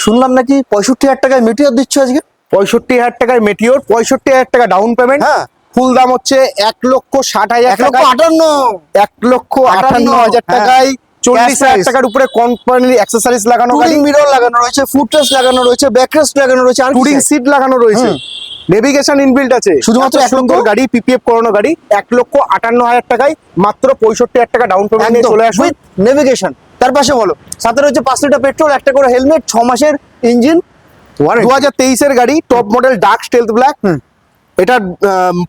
শুনলাম নাকি 65,000 টাকায় মেটিওর দিচ্ছ আজকে। 65,000 টাকায় মেটিওর, 65,000 টাকা ডাউন পেমেন্ট। হ্যাঁ, ফুল দাম হচ্ছে 1,60,000 টাকা, 1,58,000 টাকায় 40,000 টাকার উপরে কোম্পানির অ্যাক্সেসরিজ লাগানো, গাড়ি মিরর লাগানো রয়েছে, ফুটরেস্ট লাগানো রয়েছে, ব্যাকরেস্ট লাগানো রয়েছে, আর টুরিং সিট লাগানো রয়েছে, নেভিগেশন ইনবিল্ট আছে, শুধুমাত্র এত 1 সুন্দর লক্ষ গাড়ি, পিপিএফ করানো গাড়ি। 1,58,000 টাকায় মাত্র 65,000 টাকা ডাউন পেমেন্ট নিয়ে চলে আসুন। With navigation. তার পাশে বলো, সাথে রয়েছে 5 লিটার পেট্রোল, একটা করে হেলমেট, 6 মাসের ইঞ্জিন। 2023 এর গাড়ি, top model, dark stealth black. এটা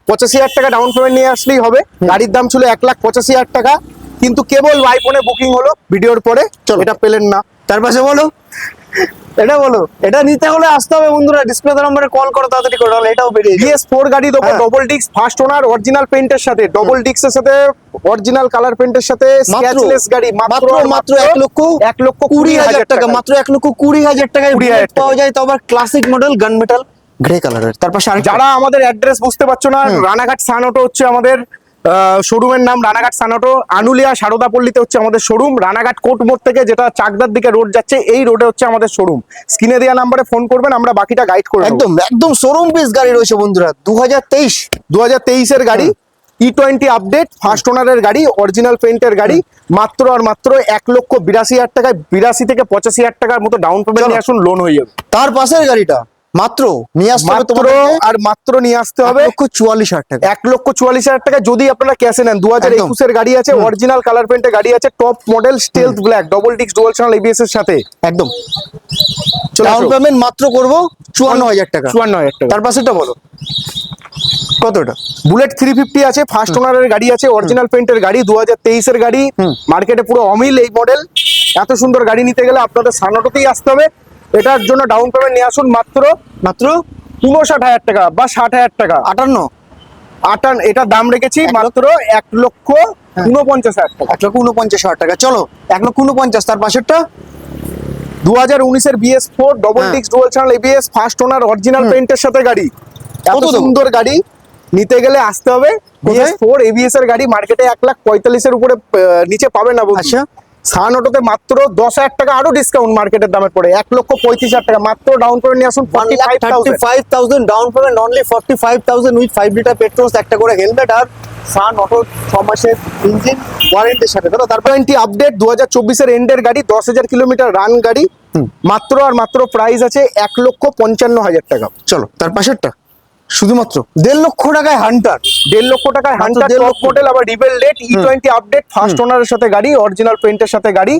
85,000 টাকা ডাউন পেমেন্ট নিয়ে আসলেই হবে। গাড়ির দাম ছিল 1,85,000 টাকা, কিন্তু কেবল আইফোনে বুকিং হলো ভিডিওর পরে, এটা পেলেন না। তার পাশে বলো, এটা বলো, এটা নিতে হলে আসতে হবে বন্ধুরা, ডিসপ্লে নম্বরে কল করো, তাড়াতাড়ি করো, তাহলে এটাও বেরিয়ে যাবে। BS4 গাড়ি দেবো, double disc, first owner, original পেইন্টের সাথে, ডবল ডিস্কের সাথে, অরিজিনাল কালার পেইন্টের সাথে, স্ক্র্যাচলেস গাড়ি, মাত্র 1,20,000 টাকা, মাত্র 1,20,000 টাকায় 20,000 টাকা পাওয়া যায়। তো আবার ক্লাসিক মডেল, গান মেটাল, গ্রে কালারের। তার পাশে আরেকটা, যারা আমাদের অ্যাড্রেস বুঝতে পারছো না, রানাঘাট সান অটো হচ্ছে আমাদের শোরুমের নাম, রানাঘাট সান অটো। আনুলিয়া সারদাপল্লীতে হচ্ছে আমাদের শোরুম। রানাঘাট কোর্ট মোড় থেকে যেটা চাকদার দিকে রোড যাচ্ছে, এই রোডে হচ্ছে আমাদের শোরুম। স্ক্রিনে দেওয়া নাম্বারে ফোন করবেন, আমরা বাকিটা গাইড করে দেব। একদম একদম শোরুম পিস গাড়ি রয়েছে বন্ধুরা। 2023 এর গাড়ি, E20 আপডেট, ফার্স্ট ওনারের গাড়ি, অরিজিনাল পেইন্টের গাড়ি, মাত্র আর মাত্র 1,82,000 টাকায়, 82 থেকে 85,000 টাকার মতো ডাউন পেমেন্ট নিয়ে আসুন, লোন হয়ে যাবে। তার পাশের গাড়িটা মাত্র নিয়ে আসতে হবে মাত্র তোমাদেরকে, আর মাত্র নিয়ে আসতে হবে 1,44,000 টাকা। 1,44,000 টাকা যদি আপনারা ক্যাশে নেন। 2021 এর গাড়ি আছে, অরিজিনাল কালার পেইন্টের গাড়ি আছে, top model, stealth black, double disc, dual channel ABS এর সাথে। একদম চলে ডাউন আসো। পেমেন্ট মাত্র করবো 54,000 টাকা। 54,000 টাকা। তার পাশেটা বলো কতটা? বুলেট 350 আছে, ফার্স্ট ওনারের গাড়ি আছে, অরিজিনাল পেইন্টের গাড়ি, 2023 এর গাড়ি, মার্কেটে পুরো অমিল এই মডেল। এত সুন্দর গাড়ি নিতে গেলে আপনাদের সানঅটোতেই আসতে হবে। এটার জন্য ডাউন পেমেন্ট নিয়ে আসুন মাত্র 59,000 টাকা বা 60,000 টাকা। 58 এটার দাম রেখেছি মাত্র 1,49,000 টাকা। 1,49,000 টাকা। চলো 1,49,000। তার পাশেরটা 2019 এর BS4 double disc, dual channel ABS, first owner, original পেইন্টের সাথে গাড়ি। এত কত দেবো? সুন্দর গাড়ি নিতে গেলে আসতে হবে। BS4 ABS এর গাড়ি মার্কেটে 1,45,000 এর উপরে নিচে পাবে না বলছি। আচ্ছা, সান অটোতে মাত্র 10,000 টাকা আরো ডিসকাউন্ট মার্কেটের দামের পড়ে 1,35,000 টাকা। মাত্র ডাউন পেমেন্ট নিয়ে আসুন 1,35,000 down payment, only 45,000 with 5 litre petrol, একটা করে হেলমেট, আর সান অটো 6 মাসের ইঞ্জিন ওয়ারেন্টির সাথে। ধরো তারপর 20 আপডেট, 2024 এর এন্ডের গাড়ি, 10,000 কিলোমিটার রান গাড়ি, মাত্র আর মাত্র প্রাইস আছে 1,55,000 টাকা। চলো তার পাশেরটা শুধুমাত্র 1.5 লক্ষ টাকায় হান্টার। 1.5 লক্ষ টাকায় হান্টার, 1.5 টপ লক্ষ। মডেল, আবার Rebel rate, E20 update, first ওনারের সাথে গাড়ি, অরিজিনাল পেইন্টের সাথে গাড়ি।